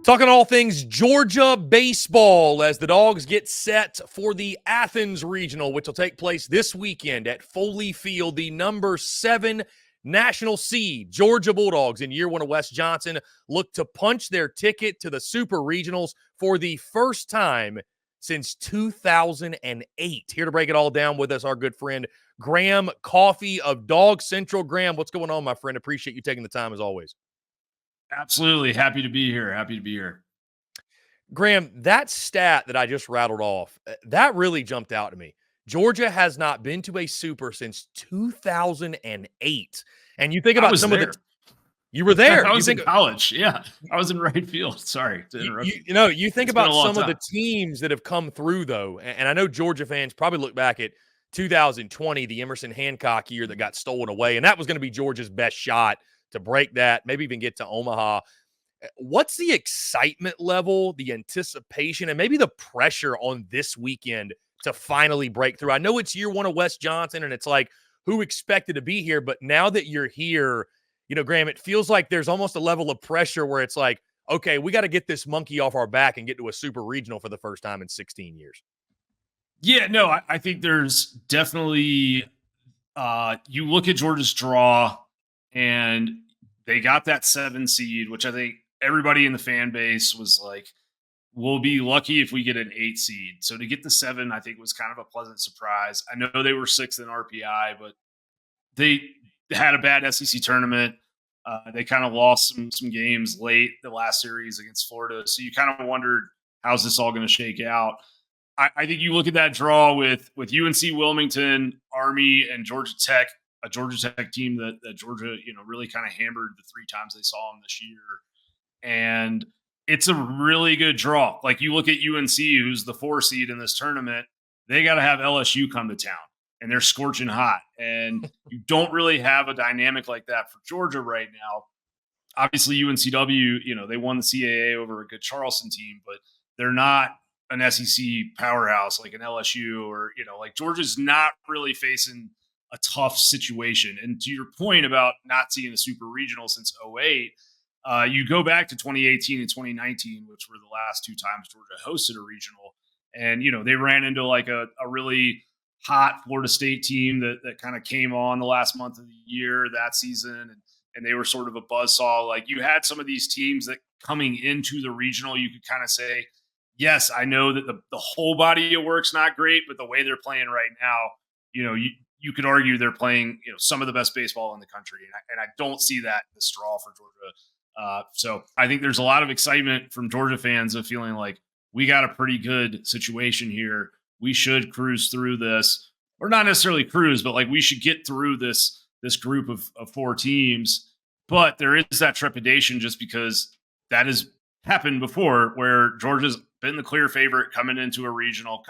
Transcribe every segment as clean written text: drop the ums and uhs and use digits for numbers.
Talking all things Georgia baseball as the Dogs get set for the Athens Regional, which will take place this weekend at Foley Field. The number 7 national seed Georgia Bulldogs in year 1 of Wes Johnson look to punch their ticket to the Super Regionals for the first time since 2008. Here to break it all down with us, our good friend Graham Coffey of Dawgs Central. Graham, what's going on, my friend? Appreciate you taking the time as always. Absolutely. Happy to be here. Happy to be here. Graham, that stat that I just rattled off, that really jumped out to me. Georgia has not been to a Super since 2008. And you think about some of the you were there. I was in college. Yeah. I was in right field. Sorry to interrupt you. You think about some of the teams that have come through, though. And I know Georgia fans probably look back at 2020, the Emerson Hancock year that got stolen away. And that was going to be Georgia's best shot to break that, maybe even get to Omaha. What's the excitement level, the anticipation, and maybe the pressure on this weekend to finally break through? I know it's year 1 of Wes Johnson, and it's like, who expected to be here? But now that you're here, Graham, it feels like there's almost a level of pressure where it's like, okay, we got to get this monkey off our back and get to a Super Regional for the first time in 16 years. Yeah, no, I think there's definitely you look at Georgia's draw, and they got that 7 seed, which I think everybody in the fan base was like, we'll be lucky if we get an 8 seed. So to get the 7, I think was kind of a pleasant surprise. I know they were 6th in RPI, but they had a bad SEC tournament. They kind of lost some games late the last series against Florida. So you kind of wondered, how's this all going to shake out? I think you look at that draw with UNC Wilmington, Army, and Georgia Tech, a Georgia Tech team that Georgia, really kind of hammered the 3 times they saw them this year. And it's a really good draw. Like, you look at UNC, who's the 4 seed in this tournament, they got to have LSU come to town, and they're scorching hot. And you don't really have a dynamic like that for Georgia right now. Obviously, UNCW, they won the CAA over a good Charleston team, but they're not an SEC powerhouse like an LSU or, like Georgia's not really facing a tough situation. And to your point about not seeing a Super Regional since 2008, you go back to 2018 and 2019, which were the last 2 times Georgia hosted a regional. And, they ran into like a really hot Florida State team that kind of came on the last month of the year that season. And they were sort of a buzzsaw. Like, you had some of these teams that coming into the regional, you could kind of say, yes, I know that the whole body of work's not great, but the way they're playing right now, you could argue they're playing, some of the best baseball in the country. And I don't see that in the straw for Georgia. So I think there's a lot of excitement from Georgia fans of feeling like we got a pretty good situation here. We should cruise through this, or not necessarily cruise, but like we should get through this group of 4 teams. But there is that trepidation just because that has happened before where Georgia's been the clear favorite coming into a regional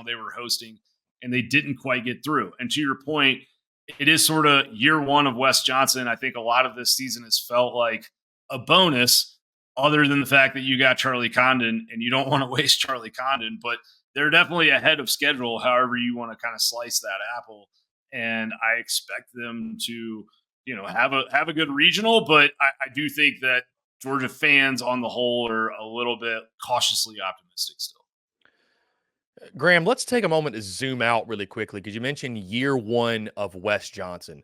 they were hosting, and they didn't quite get through. And to your point, it is sort of year 1 of Wes Johnson. I think a lot of this season has felt like a bonus, other than the fact that you got Charlie Condon, and you don't want to waste Charlie Condon, but they're definitely ahead of schedule, however you want to kind of slice that apple. And I expect them to, have a good regional, but I do think that Georgia fans on the whole are a little bit cautiously optimistic still. Graham, let's take a moment to zoom out really quickly because you mentioned year 1 of Wes Johnson.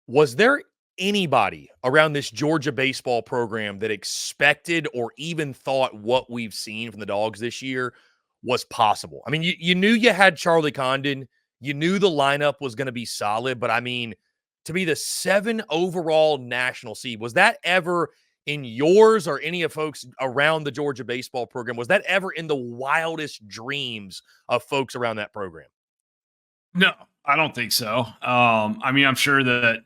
Was there anybody around this Georgia baseball program that expected or even thought what we've seen from the Dogs this year was possible? I mean, you knew you had Charlie Condon. You knew the lineup was going to be solid, but I mean, to be the 7 overall national seed, was that ever in yours or any of folks around the Georgia baseball program? Was that ever in the wildest dreams of folks around that program? No, I don't think so. I mean, I'm sure that,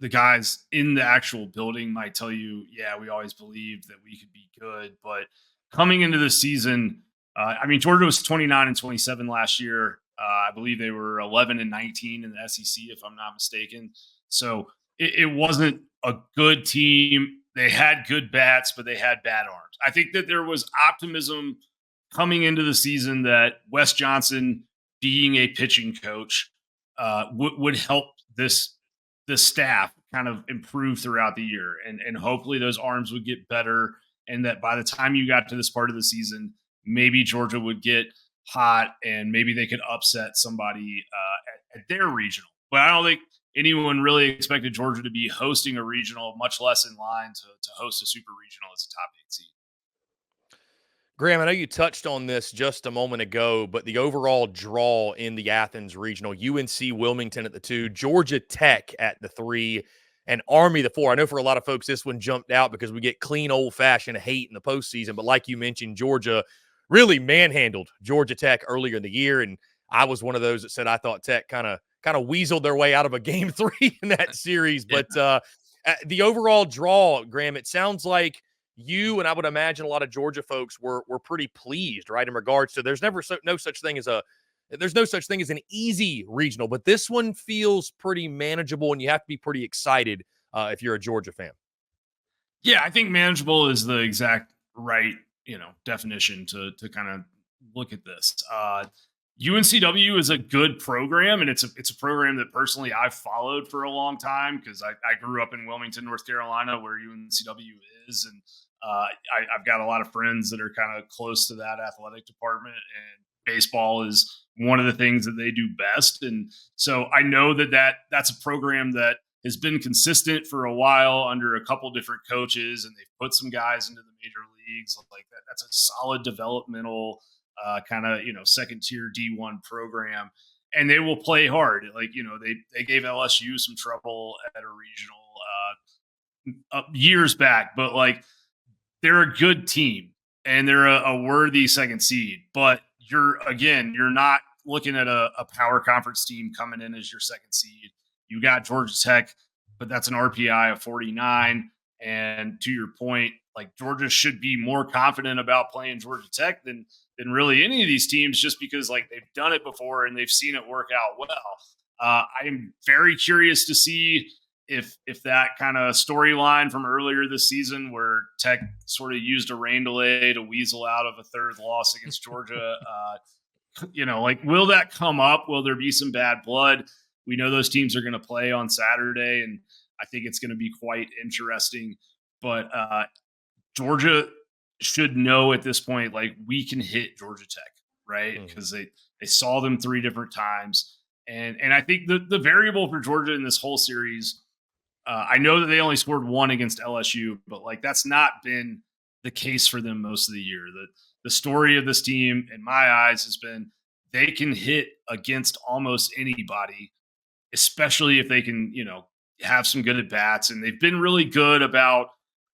the guys in the actual building might tell you, yeah, we always believed that we could be good. But coming into the season, Georgia was 29 and 27 last year. I believe they were 11 and 19 in the SEC, if I'm not mistaken. So it wasn't a good team. They had good bats, but they had bad arms. I think that there was optimism coming into the season that Wes Johnson, being a pitching coach, would help this staff kind of improve throughout the year, and hopefully those arms would get better. and that by the time you got to this part of the season, maybe Georgia would get hot and maybe they could upset somebody at their regional. But I don't think anyone really expected Georgia to be hosting a regional, much less in line to host a super regional as a top 8 seed. Graham, I know you touched on this just a moment ago, but the overall draw in the Athens Regional, UNC Wilmington at the 2, Georgia Tech at the 3, and Army the 4. I know for a lot of folks this one jumped out because we get clean old-fashioned hate in the postseason, but like you mentioned, Georgia really manhandled Georgia Tech earlier in the year, and I was one of those that said I thought Tech kind of weaseled their way out of a game 3 in that series. Yeah. But the overall draw, Graham, it sounds like you and I would imagine a lot of Georgia folks were pretty pleased, right? In regards to there's no such thing as an easy regional, but this one feels pretty manageable, and you have to be pretty excited if you're a Georgia fan. Yeah, I think manageable is the exact right, definition to kind of look at this. UNCW is a good program, and it's a program that personally I've followed for a long time because I grew up in Wilmington, North Carolina, where UNCW is, and I've got a lot of friends that are kind of close to that athletic department, and baseball is one of the things that they do best. And so I know that's a program that has been consistent for a while under a couple different coaches, and they've put some guys into the major leagues like that. That's a solid developmental kind of second tier D1 program, and they will play hard. Like they gave LSU some trouble at a regional years back, but like they're a good team and they're a worthy second seed. But you're not looking at a power conference team coming in as your second seed. You got Georgia Tech, but that's an RPI of 49. And to your point, like Georgia should be more confident about playing Georgia Tech than really any of these teams, just because like they've done it before and they've seen it work out well. I'm very curious to see if that kind of storyline from earlier this season where Tech sort of used a rain delay to weasel out of a third loss against Georgia, will that come up? Will there be some bad blood? We know those teams are going to play on Saturday, and I think it's going to be quite interesting. But Georgia should know at this point, like, we can hit Georgia Tech, right? Because they saw them 3 different times. And I think the variable for Georgia in this whole series, I know that they only scored 1 against LSU, but like that's not been the case for them most of the year. The story of this team, in my eyes, has been they can hit against almost anybody, especially if they can, have some good at bats. And they've been really good about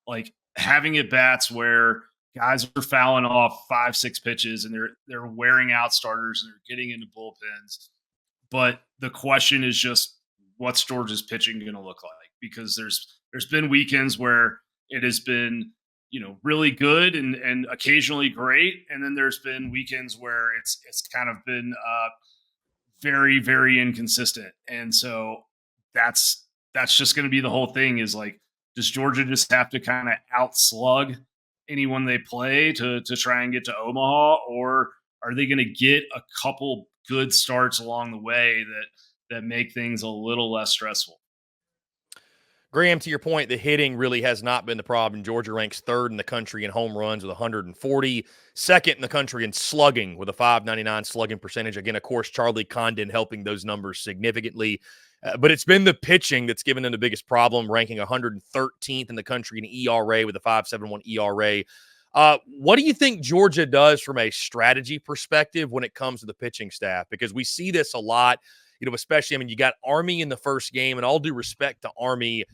like having at bats where guys are fouling off 5-6 pitches and they're wearing out starters and they're getting into bullpens. But the question is just, what's Georgia's pitching going to look like? Because there's been weekends where it has been, really good and occasionally great. And then there's been weekends where it's kind of been very, very inconsistent. And so that's just going to be the whole thing is like, does Georgia just have to kind of outslug anyone they play to try and get to Omaha, or are they going to get a couple good starts along the way that make things a little less stressful? Graham, to your point, the hitting really has not been the problem. Georgia ranks 3rd in the country in home runs with 140, 2nd in the country in slugging with a 599 slugging percentage. Again, of course, Charlie Condon helping those numbers significantly. But it's been the pitching that's given them the biggest problem, ranking 113th in the country in ERA with a 5.71 ERA. What do you think Georgia does from a strategy perspective when it comes to the pitching staff? Because we see this a lot, especially, you got Army in the first game, and all due respect to Army,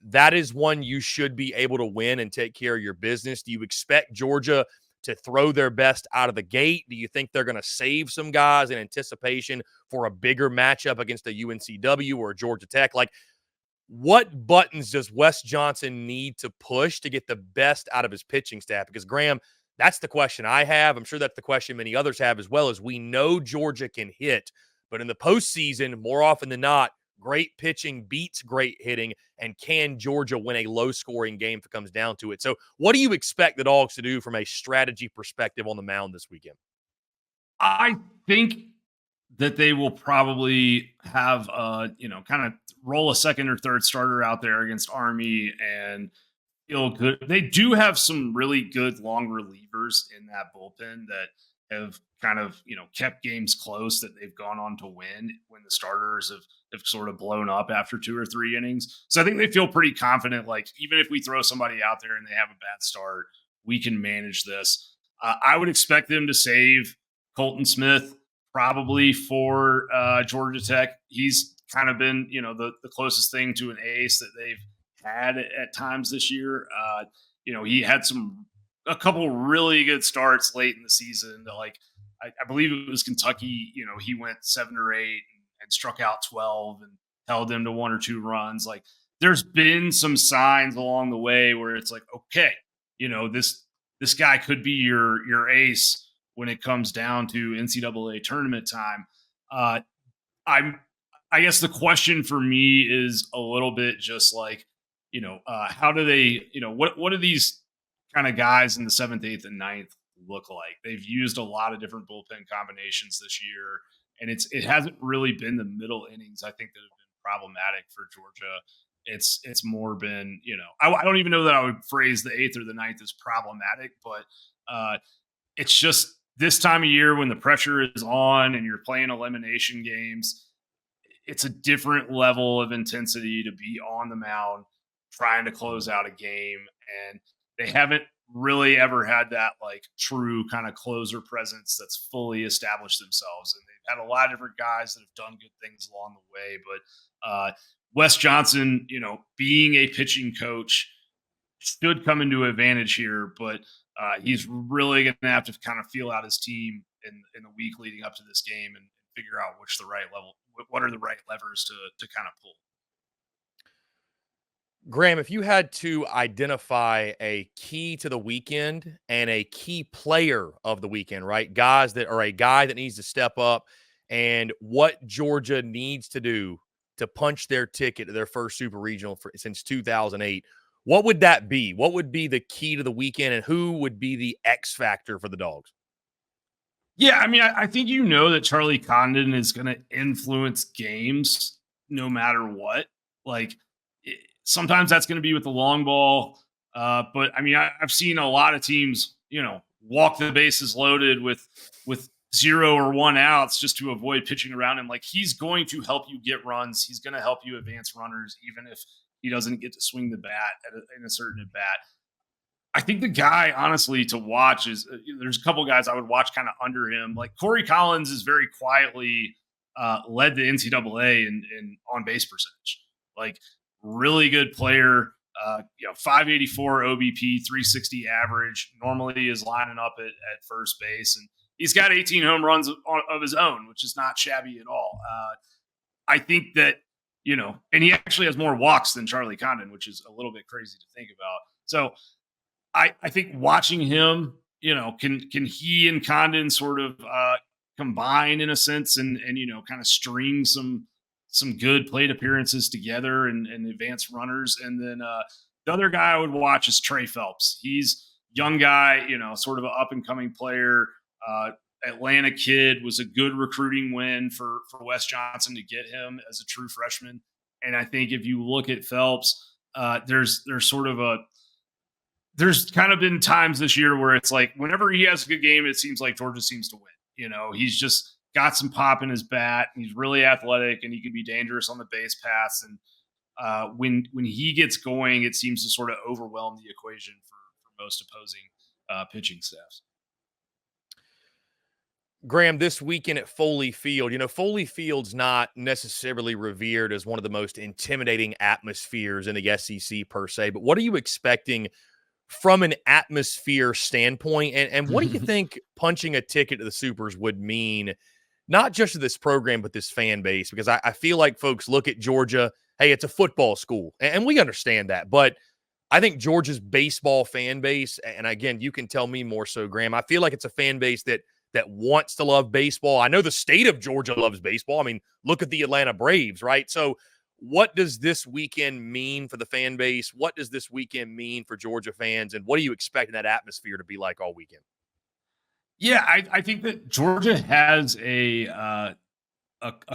that is one you should be able to win and take care of your business. Do you expect Georgia to throw their best out of the gate? Do you think they're going to save some guys in anticipation for a bigger matchup against a UNCW or a Georgia Tech? Like, what buttons does Wes Johnson need to push to get the best out of his pitching staff? Because, Graham, that's the question I have. I'm sure that's the question many others have as well. As we know Georgia can hit, but in the postseason, more often than not, great pitching beats great hitting, and can Georgia win a low-scoring game if it comes down to it? So what do you expect the Dogs to do from a strategy perspective on the mound this weekend? I think that they will probably have kind of roll a second or third starter out there against Army and feel good. They do have some really good long relievers in that bullpen that have kind of, kept games close that they've gone on to win when the starters have sort of blown up after 2 or 3 innings. So I think they feel pretty confident. Like, even if we throw somebody out there and they have a bad start, we can manage this. I would expect them to save Colton Smith probably for Georgia Tech. He's kind of been, the closest thing to an ace that they've had at times this year. He had a couple really good starts late in the season. Like, I believe it was Kentucky. He went 7 or 8 and struck out 12 and held them to 1 or 2 runs. Like, there's been some signs along the way where it's like, okay, this guy could be your ace when it comes down to NCAA tournament time. I guess the question for me is a little bit just like, how do they, what do these kind of guys in the 7th, 8th, and 9th look like? They've used a lot of different bullpen combinations this year, and it hasn't really been the middle innings, I think, that have been problematic for Georgia. It's more been, I don't even know that I would phrase the 8th or the 9th as problematic, but it's just this time of year when the pressure is on and you're playing elimination games, it's a different level of intensity to be on the mound trying to close out a game. And they haven't really ever had that like true kind of closer presence that's fully established themselves. And they've had a lot of different guys that have done good things along the way. But Wes Johnson, being a pitching coach should come into advantage here, but he's really going to have to kind of feel out his team in the week leading up to this game and figure out what are the right levers to kind of pull. Graham, if you had to identify a key to the weekend and a key player of the weekend, right? Guys that are a guy that needs to step up and what Georgia needs to do to punch their ticket to their first super regional since 2008, what would that be? What would be the key to the weekend, and who would be the X factor for the Dogs? Yeah, I mean, I think that Charlie Condon is going to influence games no matter what. Like, sometimes that's going to be with the long ball. But I mean, I've seen a lot of teams, walk the bases loaded with 0 or 1 outs just to avoid pitching around him. Like, he's going to help you get runs. He's going to help you advance runners, even if he doesn't get to swing the bat in a certain at bat. I think the guy, honestly, to watch is there's a couple guys I would watch kind of under him. Like, Corey Collins is very quietly led the NCAA in on base percentage. Like, really good player, 584 OBP, 360 average. Normally is lining up at first base, and he's got 18 home runs of his own, which is not shabby at all. I think that, and he actually has more walks than Charlie Condon, which is a little bit crazy to think about. So I think watching him, can he and Condon sort of combine in a sense and kind of string some good plate appearances together and advance runners. And then the other guy I would watch is Trey Phillips. He's young guy, sort of an up and coming player. Atlanta kid, was a good recruiting win for Wes Johnson to get him as a true freshman. And I think if you look at Phelps, there's kind of been times this year where it's like whenever he has a good game, it seems like Georgia seems to win. He's just got some pop in his bat. He's really athletic, and he can be dangerous on the base paths. And when he gets going, it seems to sort of overwhelm the equation for most opposing pitching staffs. Graham, this weekend at Foley Field, Foley Field's not necessarily revered as one of the most intimidating atmospheres in the SEC per se, but what are you expecting from an atmosphere standpoint? And what do you think punching a ticket to the Supers would mean, not just to this program, but this fan base? Because I feel like folks look at Georgia, hey, it's a football school, and we understand that. But I think Georgia's baseball fan base, and again, you can tell me more so, Graham, I feel like it's a fan base that wants to love baseball. I know the state of Georgia loves baseball. I mean, look at the Atlanta Braves, right? So what does this weekend mean for the fan base? What does this weekend mean for Georgia fans? And what do you expect that atmosphere to be like all weekend? Yeah, I think that Georgia has a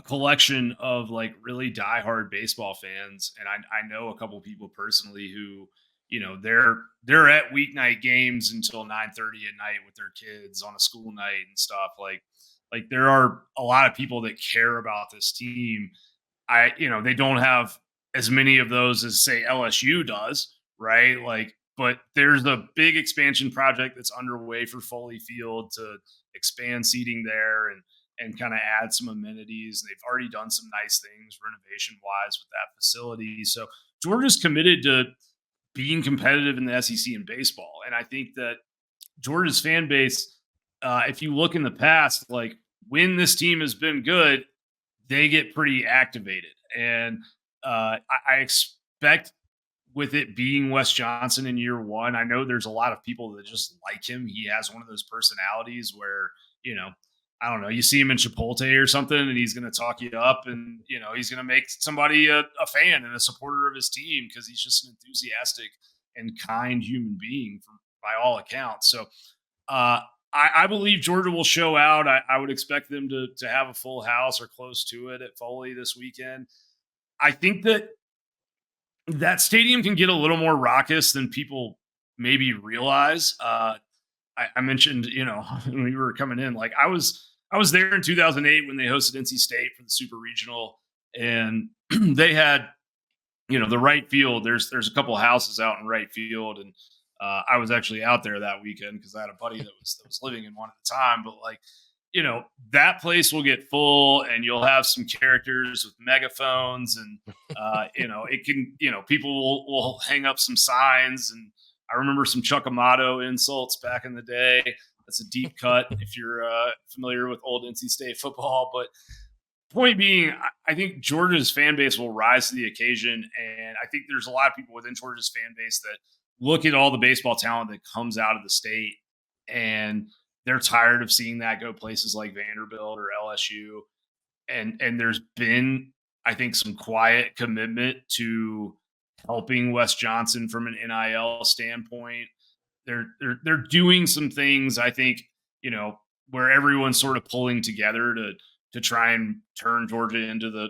collection of like really diehard baseball fans, and I know a couple people personally who they're at weeknight games until 9:30 at night with their kids on a school night and stuff. Like there are a lot of people that care about this team. They don't have as many of those as say LSU does, right? But there's a big expansion project that's underway for Foley Field to expand seating there and kind of add some amenities. They've already done some nice things renovation wise with that facility. So Georgia's committed to being competitive in the SEC in baseball. And I think that Georgia's fan base, if you look in the past, like when this team has been good, they get pretty activated. And I expect with it being Wes Johnson in year one, I know there's a lot of people that just like him. He has one of those personalities where, I don't know, you see him in Chipotle or something and he's going to talk you up and, he's going to make somebody a fan and a supporter of his team because he's just an enthusiastic and kind human being by all accounts. So I believe Georgia will show out. I would expect them to have a full house or close to it at Foley this weekend. I think that stadium can get a little more raucous than people maybe realize. I mentioned, when we were coming in, like I was there in 2008 when they hosted NC State for the Super Regional, and they had, the right field. There's a couple of houses out in right field, and I was actually out there that weekend because I had a buddy that was living in one at the time. But that place will get full, and you'll have some characters with megaphones, and it can, people will hang up some signs. And I remember some Chuck Amato insults back in the day. That's a deep cut if you're familiar with old NC State football. But point being, I think Georgia's fan base will rise to the occasion, and I think there's a lot of people within Georgia's fan base that look at all the baseball talent that comes out of the state, and they're tired of seeing that go places like Vanderbilt or LSU. And there's been, I think, some quiet commitment to helping Wes Johnson from an NIL standpoint. They're doing some things, I think, where everyone's sort of pulling together to try and turn Georgia into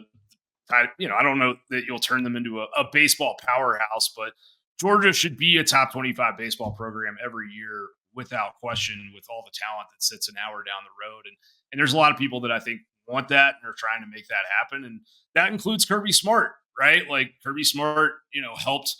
I don't know that you'll turn them into a baseball powerhouse, but Georgia should be a top 25 baseball program every year without question, with all the talent that sits an hour down the road. And there's a lot of people that I think want that and are trying to make that happen. And that includes Kirby Smart, right? Like Kirby Smart, helped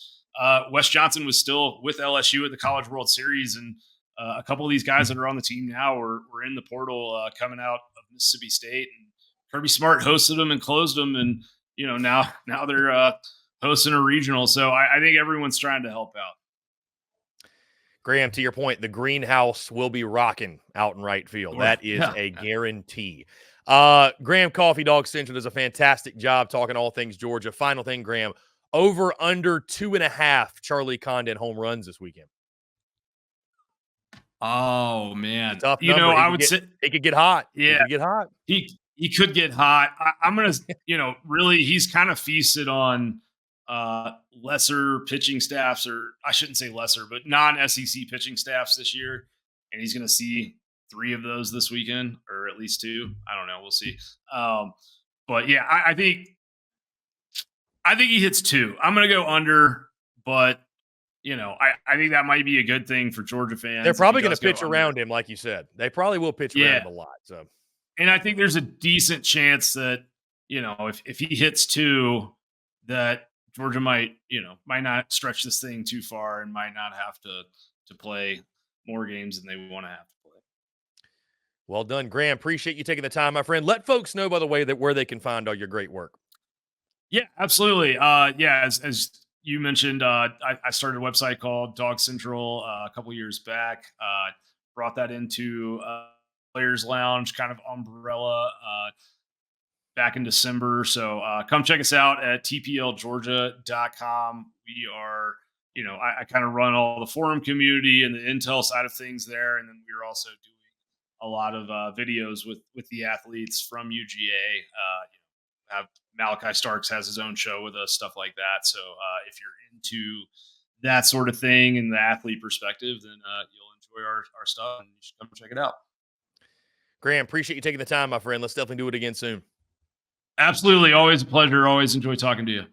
Wes Johnson was still with LSU at the College World Series. And a couple of these guys that are on the team now were in the portal coming out of Mississippi State. And Kirby Smart hosted them and closed them. And, now they're hosting a regional. So I think everyone's trying to help out. Graham, to your point, the greenhouse will be rocking out in right field. That is a guarantee. Graham Coffey, Dawgs Central, does a fantastic job talking all things Georgia. Final thing, Graham, over under 2.5 Charlie Condon home runs this weekend. Oh man, tough number. I would say he could get hot. Yeah, he could get hot. He could get hot. I'm gonna, really, he's kind of feasted on lesser pitching staffs, or I shouldn't say lesser, but non-SEC pitching staffs this year, and he's going to see 3 of those this weekend, or at least 2. I don't know. We'll see. But yeah, I think he hits 2. I'm going to go under, but I think that might be a good thing for Georgia fans. They're probably going to pitch around him, like you said. They probably will pitch around him a lot. So, and I think there's a decent chance that if he hits 2, that Georgia might not stretch this thing too far and might not have to play more games than they want to have to play. Well done, Graham. Appreciate you taking the time, my friend. Let folks know, by the way, that where they can find all your great work. Yeah, absolutely. As you mentioned, I started a website called Dawgs Central a couple years back. Brought that into Players Lounge kind of umbrella back in December. So come check us out at tplgeorgia.com. We are, I kind of run all the forum community and the intel side of things there. And then we're also doing a lot of videos with the athletes from UGA. Malachi Starks has his own show with us, stuff like that. So if you're into that sort of thing and the athlete perspective, then you'll enjoy our stuff and you should come check it out. Graham, appreciate you taking the time, my friend. Let's definitely do it again soon. Absolutely. Always a pleasure. Always enjoy talking to you.